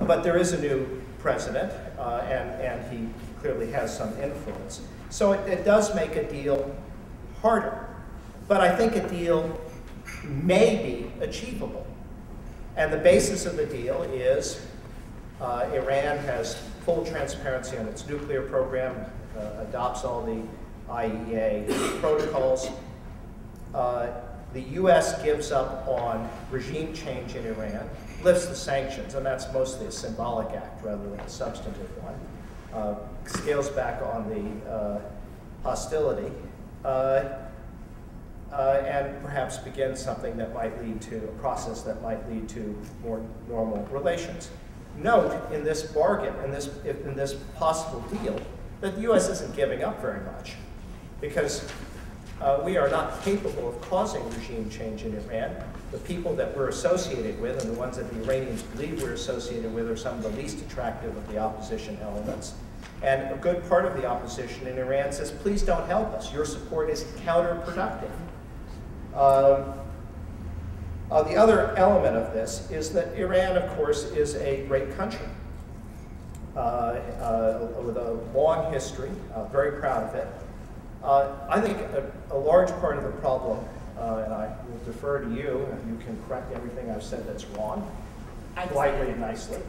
But there is a new president, and he clearly has some influence. So it does make a deal harder. But I think a deal may be achievable. And the basis of the deal is Iran has full transparency on its nuclear program, adopts all the IAEA protocols. The US gives up on regime change in Iran, lifts the sanctions, and that's mostly a symbolic act rather than a substantive one, scales back on the hostility, and perhaps begins something that might lead to a process that might lead to more normal relations. Note in this bargain, in this possible deal, that the US isn't giving up very much, because we are not capable of causing regime change in Iran. The people that we're associated with, and the ones that the Iranians believe we're associated with, are some of the least attractive of the opposition elements. And a good part of the opposition in Iran says, please don't help us. Your support is counterproductive. The other element of this is that Iran, of course, is a great country with a long history, very proud of it. I think a large part of the problem, and I will defer to you, and you can correct everything I've said that's wrong, politely and nicely,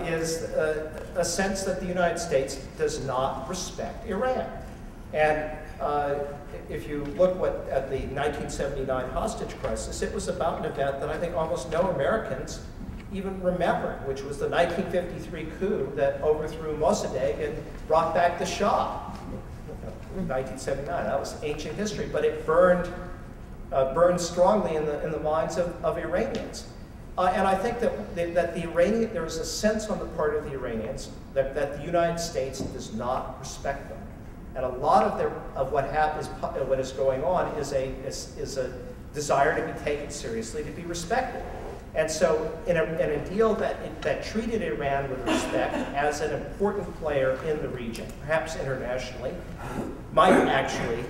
is a sense that the United States does not respect Iran. And if you look at the 1979 hostage crisis, it was about an event that I think almost no Americans even remember, which was the 1953 coup that overthrew Mossadegh and brought back the Shah. 1979, that was ancient history, but it burned strongly in the minds of Iranians. And I think that there is a sense on the part of the Iranians that the United States does not respect them. And a lot of what is going on is a desire to be taken seriously, to be respected. And so in a deal that treated Iran with respect as an important player in the region, perhaps internationally, might actually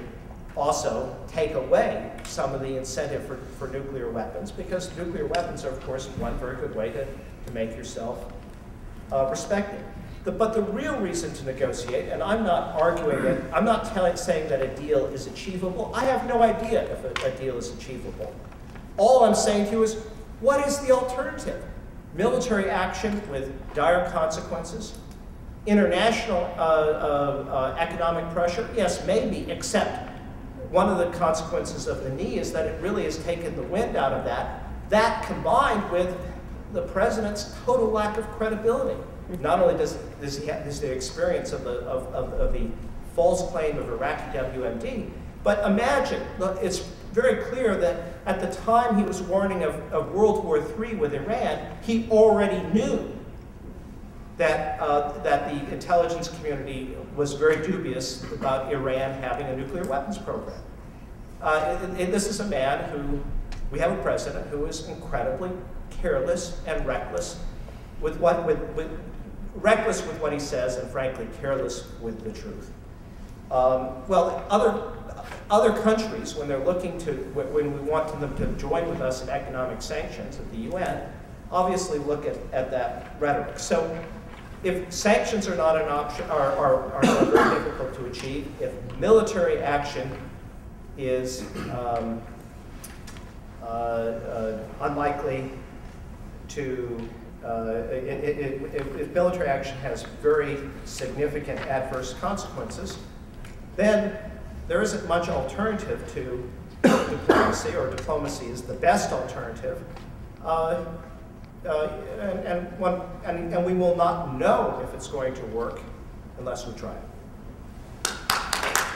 also take away some of the incentive for nuclear weapons, because nuclear weapons are, of course, one very good way to make yourself respected. But the real reason to negotiate, and I'm not arguing that, I'm not saying that a deal is achievable. I have no idea if a deal is achievable. All I'm saying to you is, what is the alternative? Military action with dire consequences? International economic pressure? Yes, maybe, except one of the consequences of the knee is that it really has taken the wind out of that. That combined with the president's total lack of credibility. Not only does he have the experience of the false claim of Iraqi WMD, but imagine, it's very clear that at the time he was warning of World War III with Iran, he already knew that the intelligence community was very dubious about Iran having a nuclear weapons program. And this is a man who, we have a president who is incredibly careless and reckless reckless with what he says, and frankly careless with the truth. Well, other countries, when they're looking to, when we want them to join with us in economic sanctions at the UN, obviously look at that rhetoric. So if sanctions are not an option, are very difficult to achieve, if military action is unlikely to, if military action has very significant adverse consequences, then there isn't much alternative to diplomacy, or diplomacy is the best alternative. And we will not know if it's going to work unless we try it.